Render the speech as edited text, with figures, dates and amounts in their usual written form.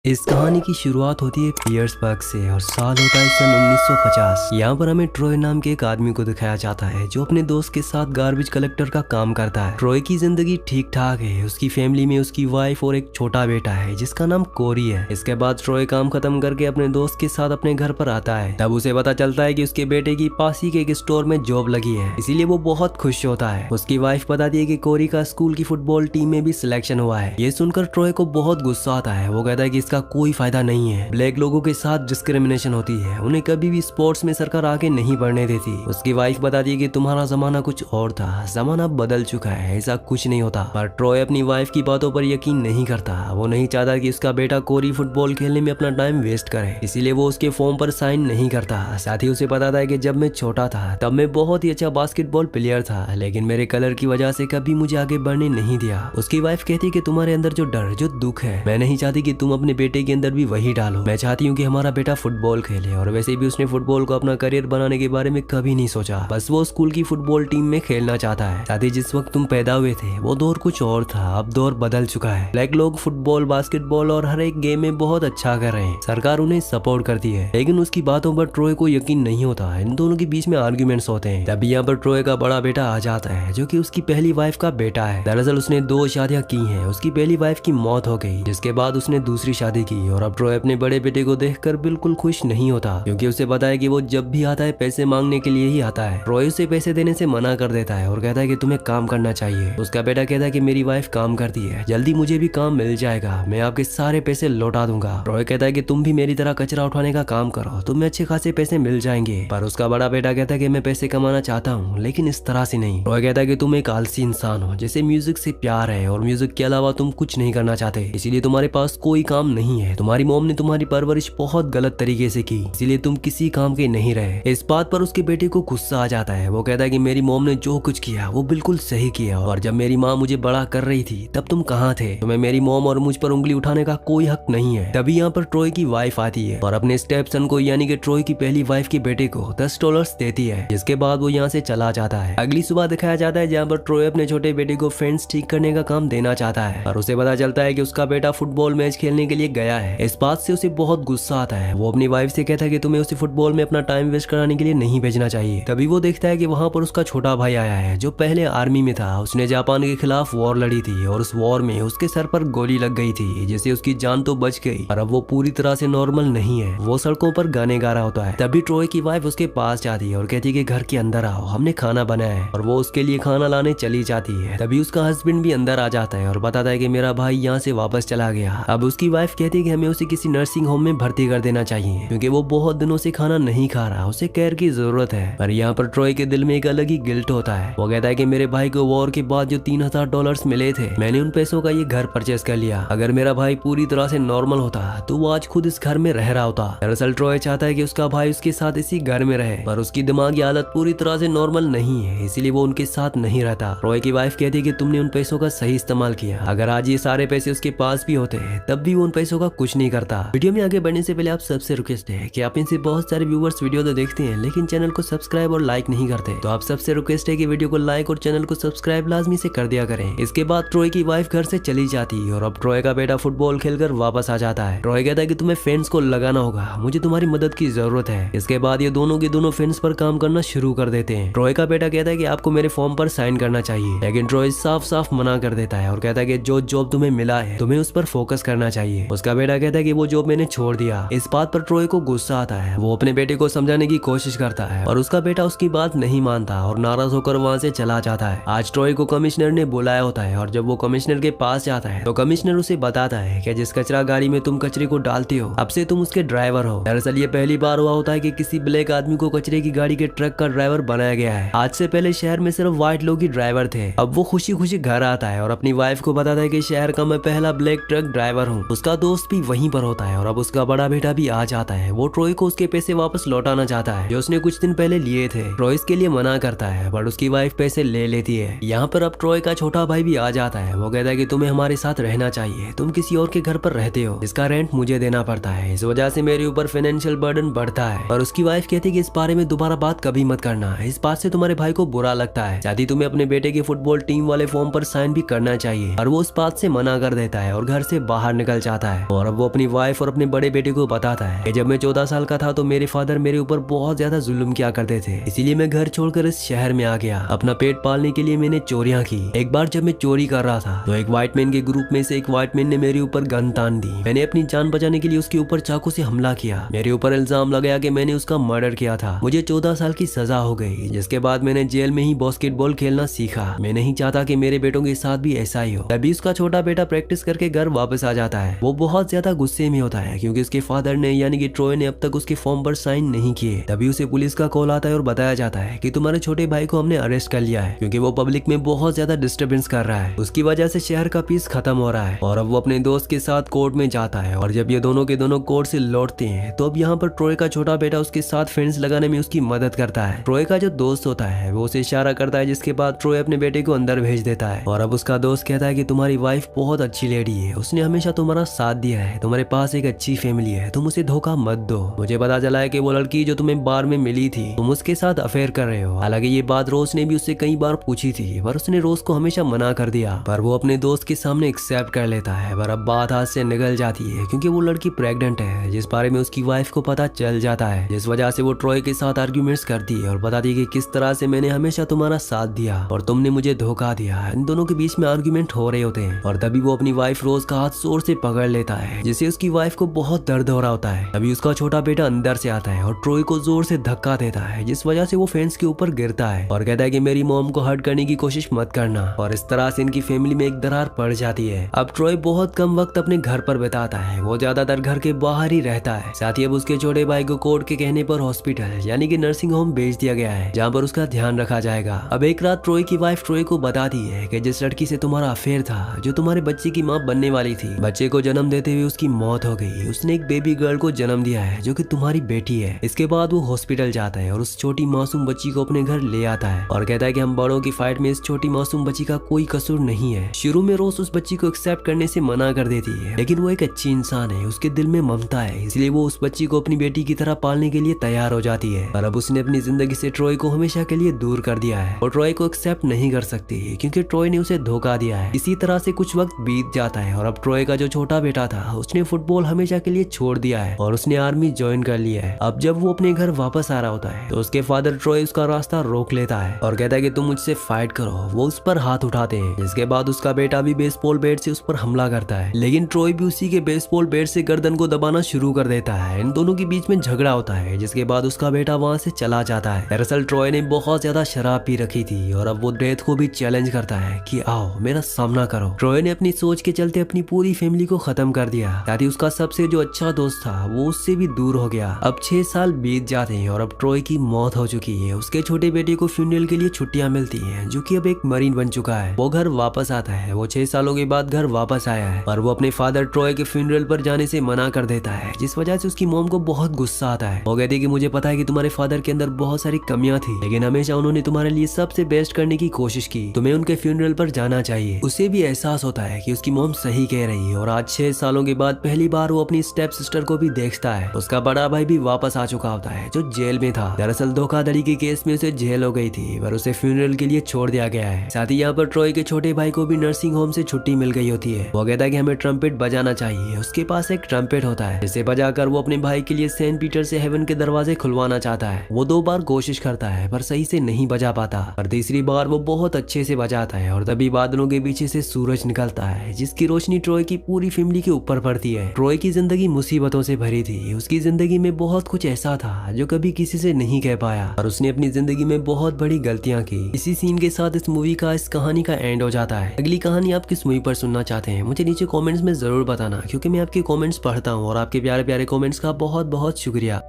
इस कहानी की शुरुआत होती है पियर्सबर्ग से और साल होता है सन 1950। यहाँ पर हमें ट्रॉय नाम के एक आदमी को दिखाया जाता है जो अपने दोस्त के साथ गार्बेज कलेक्टर का काम करता है। ट्रॉय की जिंदगी ठीक ठाक है। उसकी फैमिली में उसकी वाइफ और एक छोटा बेटा है जिसका नाम कोरी है। इसके बाद ट्रॉय काम खत्म करके अपने दोस्त के साथ अपने घर पर आता है। तब उसे पता चलता है कि उसके बेटे की पास ही के एक स्टोर में जॉब लगी है, इसीलिए वो बहुत खुश होता है। उसकी वाइफ बताती है कि कोरी का स्कूल की फुटबॉल टीम में भी सिलेक्शन हुआ है। ये सुनकर ट्रॉय को बहुत गुस्सा आता है। वो कहता है कि इसका कोई फायदा नहीं है। ब्लैक लोगों के साथ डिस्क्रिमिनेशन होती है, उन्हें कभी भी स्पोर्ट्स में सरकार आगे नहीं बढ़ने देती। उसकी वाइफ बताती है कि तुम्हारा जमाना कुछ और था, जमाना बदल चुका है, ऐसा कुछ नहीं होता। पर ट्रॉय अपनी वाइफ की बातों पर यकीन नहीं करता। वो नहीं चाहता कि उसका बेटा कोरी फुटबॉल खेलने में अपना टाइम वेस्ट करे, इसीलिए वो उसके फॉर्म पर साइन नहीं करता। साथ ही उसे पता था कि जब मैं छोटा था तब मैं बहुत ही अच्छा बास्केटबॉल प्लेयर था, लेकिन मेरे कलर की वजह से कभी मुझे आगे बढ़ने नहीं दिया। उसकी वाइफ कहती है कि तुम्हारे अंदर जो डर, जो दुख है, मैं नहीं चाहती कि तुम अपने बेटे के अंदर भी वही डालो। मैं चाहती हूँ कि हमारा बेटा फुटबॉल खेले। और वैसे भी उसने फुटबॉल को अपना करियर बनाने के बारे में कभी नहीं सोचा, बस वो स्कूल की फुटबॉल टीम में खेलना चाहता है। साथ ही जिस वक्त तुम पैदा हुए थे वो दौर कुछ और था, अब दौर बदल चुका है। ब्लैक लोग फुटबॉल, बास्केटबॉल और हर एक गेम में बहुत अच्छा कर रहे हैं। सरकार उन्हें सपोर्ट करती है, लेकिन उसकी बातों पर ट्रॉय को यकीन नहीं होता। इन दोनों के बीच में आर्ग्यूमेंट्स होते हैं। तभी यहाँ पर ट्रॉय का बड़ा बेटा आ जाता है जो कि उसकी पहली वाइफ का बेटा है। दरअसल उसने 2 शादियां की हैं। उसकी पहली वाइफ की मौत हो गई, जिसके बाद उसने दूसरी शादी की। और अब ट्रॉय अपने बड़े बेटे को देखकर बिल्कुल खुश नहीं होता, क्योंकि उसे पता है कि वो जब भी आता है पैसे मांगने के लिए ही आता है। ट्रॉय उसे पैसे देने से मना कर देता है और कहता है कि तुम्हें काम करना चाहिए। उसका बेटा कहता है कि मेरी वाइफ काम करती है, जल्दी मुझे भी काम मिल जाएगा, मैं आपके सारे पैसे लौटा दूंगा। ट्रॉय कहता है कि तुम भी मेरी तरह कचरा उठाने का काम करो, तुम्हें अच्छे खासे पैसे मिल जाएंगे। पर उसका बड़ा बेटा कहता है कि मैं पैसे कमाना चाहता हूँ, लेकिन इस तरह से नहीं। ट्रॉय कहता है कि तुम एक आलसी इंसान हो जिसे म्यूजिक से प्यार है और म्यूजिक के अलावा तुम कुछ नहीं करना चाहते, इसीलिए तुम्हारे पास कोई काम नहीं है। तुम्हारी मॉम ने तुम्हारी परवरिश बहुत गलत तरीके से की, इसीलिए तुम किसी काम के नहीं रहे। इस बात पर उसके बेटे को गुस्सा आ जाता है। वो कहता है कि मेरी मॉम ने जो कुछ किया वो बिल्कुल सही किया, और जब मेरी माँ मुझे बड़ा कर रही थी तब तुम कहाँ थे? तुम्हें मेरी मॉम और मुझ पर उंगली उठाने का कोई हक नहीं है। तभी यहाँ पर ट्रॉय की वाइफ आती है और अपने स्टेप सन को, यानी कि ट्रॉय की पहली वाइफ के बेटे को $10 देती है, जिसके बाद वो यहाँ से चला जाता है। अगली सुबह दिखाया जाता है जहाँ पर ट्रॉय अपने छोटे बेटे को फेंस ठीक करने का काम देना चाहता है, और उसे पता चलता है कि उसका बेटा फुटबॉल मैच खेलने के लिए गया है। इस बात से उसे बहुत गुस्सा आता है। वो अपनी वाइफ से कहता है कि तुम्हें उसे फुटबॉल में अपना टाइम वेस्ट कराने के लिए नहीं भेजना चाहिए। तभी वो देखता है कि वहाँ पर उसका छोटा भाई आया है जो पहले आर्मी में था। उसने जापान के खिलाफ वॉर लड़ी थी और उस वॉर में उसके सर पर गोली लग गई थी, जिससे उसकी जान तो बच गई, पर अब वो पूरी तरह से नॉर्मल नहीं है। वो सड़कों पर गाने गा रहा होता है। तभी ट्रॉय की वाइफ उसके पास जाती है और कहती है कि घर के अंदर आओ, हमने खाना बनाया है, और वो उसके लिए खाना लाने चली जाती है। तभी उसका हस्बैंड भी अंदर आ जाता है और बताता है कि मेरा भाई यहाँ से वापस चला गया। अब उसकी वाइफ कहती है कि हमें उसे किसी नर्सिंग होम में भर्ती कर देना चाहिए, क्योंकि वो बहुत दिनों से खाना नहीं खा रहा, उसे केयर की जरूरत है। पर यहाँ पर ट्रॉय के दिल में एक अलग ही गिल्ट होता है। वो कहता है कि मेरे भाई को वॉर के बाद जो $3000 मिले थे, मैंने उन पैसों का ये घर परचेस कर लिया। अगर मेरा भाई पूरी तरह से नॉर्मल होता तो वो आज खुद इस घर में रह रहा होता। दरअसल ट्रॉय चाहता है कि उसका भाई उसके साथ इसी घर में रहे, पर उसकी दिमागी हालत पूरी तरह से नॉर्मल नहीं है, इसीलिए वो उनके साथ नहीं रहता। ट्रॉय की वाइफ कहती है कि तुमने उन पैसों का सही इस्तेमाल किया, अगर आज ये सारे पैसे उसके पास भी होते तब भी वो उन पैसों का कुछ नहीं करता। वीडियो में आगे बढ़ने से पहले आप सबसे रिक्वेस्ट है कि आप इनसे बहुत सारे व्यूवर्स वीडियो तो देखते हैं लेकिन चैनल को सब्सक्राइब और लाइक नहीं करते, तो आप सबसे रिक्वेस्ट है कि वीडियो को लाइक और चैनल को सब्सक्राइब लाजमी से कर दिया करें। इसके बाद ट्रॉय की वाइफ घर से चली जाती है और अब ट्रॉय का बेटा फुटबॉल खेलकर वापस आ जाता है। ट्रॉय कहता है कि तुम्हें फेंस को लगाना होगा, मुझे तुम्हारी मदद की जरूरत है। इसके बाद ये दोनों के दोनों फेंस पर काम करना शुरू कर देते हैं। ट्रॉय का बेटा कहता है कि आपको मेरे फॉर्म पर साइन करना चाहिए, लेकिन ट्रॉय साफ साफ मना कर देता है और कहता है कि जो जॉब तुम्हें मिला है तुम्हें उस पर फोकस करना चाहिए। उसका बेटा कहता है कि वो जॉब मैंने छोड़ दिया। इस बात पर ट्रॉय को गुस्सा आता है। वो अपने बेटे को समझाने की कोशिश करता है और उसका बेटा उसकी बात नहीं मानता और नाराज होकर वहाँ से चला जाता है। आज ट्रॉय को कमिश्नर ने बुलाया होता है और जब वो कमिश्नर के पास जाता है तो कमिश्नर उसे बताता है कि जिस कचरा गाड़ी में तुम कचरे को डालते हो अब से तुम उसके ड्राइवर हो। दरअसल ये पहली बार हुआ होता है कि किसी ब्लैक आदमी को कचरे की गाड़ी के ट्रक का ड्राइवर बनाया गया है। आज से पहले शहर में सिर्फ व्हाइट लोग ही ड्राइवर थे। अब वो खुशी खुशी घर आता है और अपनी वाइफ को बताता है कि शहर का मैं पहला ब्लैक ट्रक ड्राइवर हूँ। उसका दोस्त भी वहीं पर होता है और अब उसका बड़ा बेटा भी आ जाता है। वो ट्रॉय को उसके पैसे वापस लौटाना चाहता है जो उसने कुछ दिन पहले लिए थे। ट्रॉय इसके लिए मना करता है पर उसकी वाइफ पैसे ले लेती है। यहाँ पर अब ट्रॉय का छोटा भाई भी आ जाता है। वो कहता है कि तुम्हें हमारे साथ रहना चाहिए, तुम किसी और के घर पर रहते हो, इसका रेंट मुझे देना पड़ता है, इस वजह से मेरे ऊपर फाइनेंशियल बर्डन बढ़ता है। और उसकी वाइफ कहती है कि इस बारे में दोबारा बात कभी मत करना, इस बात से तुम्हारे भाई को बुरा लगता है। साथ ही तुम्हें अपने बेटे के फुटबॉल टीम वाले फॉर्म पर साइन भी करना चाहिए, और वो उस बात से मना कर देता है और घर से बाहर निकल जाता है और अब वो अपनी वाइफ और अपने बड़े बेटे को बताता है कि जब मैं 14 साल का था तो मेरे फादर मेरे ऊपर बहुत ज्यादा जुल्म किया करते थे, इसीलिए मैं घर छोड़कर इस शहर में आ गया। अपना पेट पालने के लिए मैंने चोरियां की। एक बार जब मैं चोरी कर रहा था तो एक व्हाइट मैन के ग्रुप में से एक व्हाइट मैन ने मेरे ऊपर गन तान दी। मैंने अपनी जान बचाने के लिए उसके ऊपर चाकू से हमला किया। मेरे ऊपर इल्जाम लगाया कि मैंने उसका मर्डर किया था। मुझे 14 साल की सजा हो गई, जिसके बाद मैंने जेल में ही बास्केटबॉल खेलना सीखा। मैं नहीं चाहता कि मेरे बेटों के साथ भी ऐसा ही हो। तभी उसका छोटा बेटा प्रैक्टिस करके घर वापस आ जाता है। वो बहुत ज्यादा गुस्से में होता है क्योंकि उसके फादर ने यानी कि ट्रॉय ने अब तक उसके फॉर्म पर साइन नहीं किए। तभी उसे पुलिस का कॉल आता है और बताया जाता है कि तुम्हारे छोटे भाई को हमने अरेस्ट कर लिया है क्योंकि वो पब्लिक में बहुत ज्यादा डिस्टर्बेंस कर रहा है। उसकी वजह से शहर का पीस खत्म हो रहा है और अब वो अपने दोस्त के साथ कोर्ट में जाता है। और जब ये दोनों के दोनों कोर्ट से लौटते हैं तो अब यहाँ पर ट्रॉय का छोटा बेटा उसके साथ फेंस लगाने में उसकी मदद करता है। ट्रॉय का जो दोस्त होता है वो उसे इशारा करता है, जिसके बाद ट्रॉय अपने बेटे को अंदर भेज देता है। और अब उसका दोस्त कहता है कि तुम्हारी वाइफ बहुत अच्छी लेडी है, उसने हमेशा तुम्हारा साथ दिया है, तुम्हारे पास एक अच्छी फैमिली है, तुम उसे धोखा मत दो। मुझे पता चला है कि वो लड़की जो तुम्हें बार में मिली थी तुम उसके साथ अफेयर कर रहे हो। हालांकि ये बात रोज ने भी उससे कई बार पूछी थी पर उसने रोज को हमेशा मना कर दिया, पर वो अपने दोस्त के सामने एक्सेप्ट कर लेता है। पर अब बात हाथ से निकल जाती है क्योंकि वो लड़की प्रेग्नेंट है, जिस बारे में उसकी वाइफ को पता चल जाता है, जिस वजह से वो ट्रॉय के साथ आर्ग्यूमेंट्स करती है और बताती है कि किस तरह से मैंने हमेशा तुम्हारा साथ दिया और तुमने मुझे धोखा दिया। इन दोनों के बीच में आर्ग्यूमेंट हो रहे होते हैं और तभी वो अपनी वाइफ रोज का हाथ जोर से पकड़ लेता है, जिससे उसकी वाइफ को बहुत दर्द हो रहा होता है। तभी उसका छोटा बेटा अंदर से आता है और ट्रॉय को जोर से धक्का देता है, जिस वजह से वो फेंस के ऊपर गिरता है और कहता है कि मेरी मॉम को हर्ट करने की कोशिश मत करना। और इस तरह से इनकी फैमिली में एक दरार पड़ जाती है। अब ट्रॉय बहुत कम वक्त अपने घर पर बिताता है, वो ज्यादातर घर के बाहर ही रहता है। साथ ही अब उसके छोटे भाई को कोर्ट के कहने पर हॉस्पिटल यानी कि नर्सिंग होम भेज दिया गया है, जहाँ पर उसका ध्यान रखा जाएगा। अब एक रात ट्रॉय की वाइफ ट्रॉय को बताती है कि जिस लड़की से तुम्हारा अफेयर था, जो तुम्हारे बच्चे की माँ बनने वाली थी, बच्चे को जन्म देते हुए उसकी मौत हो गई। उसने एक बेबी गर्ल को जन्म दिया है जो कि तुम्हारी बेटी है। इसके बाद वो हॉस्पिटल जाता है और उस छोटी मासूम बच्ची को अपने घर ले आता है और कहता है कि हम बड़ों की फाइट में इस छोटी मासूम बच्ची का कोई कसूर नहीं है। शुरू में रोज उस बच्ची को एक्सेप्ट करने से मना कर देती है, लेकिन वो एक अच्छी इंसान है, उसके दिल में ममता है, इसलिए वो उस बच्ची को अपनी बेटी की तरह पालने के लिए तैयार हो जाती है। पर अब उसने अपनी जिंदगी से ट्रॉय को हमेशा के लिए दूर कर दिया है और ट्रॉय को एक्सेप्ट नहीं कर सकती क्योंकि ट्रॉय ने उसे धोखा दिया है। इसी तरह से कुछ वक्त बीत जाता है और अब ट्रॉय का जो छोटा बेटा था उसने फुटबॉल हमेशा के लिए छोड़ दिया है और उसने आर्मी ज्वाइन कर लिया है। अब जब वो अपने घर वापस आ रहा होता है तो उसके फादर ट्रॉय उसका रास्ता रोक लेता है और कहता है कि तुम मुझसे फाइट करो। वो उस पर हाथ उठाते हैं, जिसके बाद उसका बेटा भी बेसबॉल बैट से उस पर हमला करता है, लेकिन ट्रॉय भी उसी के बेसबॉल बैट से गर्दन को दबाना शुरू कर देता है। इन दोनों के बीच में झगड़ा होता है, जिसके बाद उसका बेटा वहाँ से चला जाता है। दरअसल ट्रॉय ने बहुत ज्यादा शराब पी रखी थी और अब वो डेथ को भी चैलेंज करता है कि आओ मेरा सामना करो। ट्रॉय ने अपनी सोच के चलते अपनी पूरी फैमिली को खत्म कर दिया, साथ ही उसका सबसे जो अच्छा दोस्त था वो उससे भी दूर हो गया। अब 6 साल बीत जाते हैं और अब ट्रॉय की मौत हो चुकी है। उसके छोटे बेटे को फ्यूनरल के लिए छुट्टियां मिलती हैं, जो कि अब एक मरीन बन चुका है। वो घर वापस आता है, वो 6 सालों के बाद घर वापस आया है और वो अपने फादर ट्रॉय के फ्यूनरल पर जाने से मना कर देता है, जिस वजह से उसकी मॉम को बहुत गुस्सा आता है। वो कहती है कि मुझे पता है कि तुम्हारे फादर के अंदर बहुत सारी कमियां थी, लेकिन हमेशा उन्होंने तुम्हारे लिए सबसे बेस्ट करने की कोशिश की, तुम्हें उनके फ्यूनरल पर जाना चाहिए। उसे भी एहसास होता है कि उसकी मॉम सही कह रही है और आज 6 सालों के बाद पहली बार वो अपनी स्टेप सिस्टर को भी देखता है। उसका बड़ा भाई भी वापस आ चुका होता है, जो जेल में था। दरअसल धोखाधड़ी के केस में उसे जेल हो गई थी, पर उसे फ्यूनरल के लिए छोड़ दिया गया है। साथ ही यहाँ पर ट्रॉय के छोटे भाई को भी नर्सिंग होम से छुट्टी मिल गई होती है। वो कहता है कि हमें ट्रम्पेट बजाना चाहिए। उसके पास एक ट्रम्पेट होता है, जिसे बजाकर वो अपने भाई के लिए सेंट पीटर से हेवन के दरवाजे खुलवाना चाहता है। वो 2 बार कोशिश करता है पर सही से नहीं बजा पाता, पर तीसरी बार वो बहुत अच्छे से बजाता है और तभी बादलों के पीछे से सूरज निकलता है, जिसकी रोशनी ट्रॉय की पूरी फैमिली के ऊपर पड़ती है। ट्रॉय की जिंदगी मुसीबतों से भरी थी। उसकी जिंदगी में बहुत कुछ ऐसा था जो कभी किसी से नहीं कह पाया और उसने अपनी जिंदगी में बहुत बड़ी गलतियां की। इसी सीन के साथ इस मूवी का, इस कहानी का एंड हो जाता है। अगली कहानी आप किस मूवी पर सुनना चाहते हैं मुझे नीचे कमेंट्स में जरूर बताना, क्योंकि मैं आपके कमेंट्स पढ़ता हूँ और आपके प्यारे प्यारे कमेंट्स का बहुत बहुत शुक्रिया।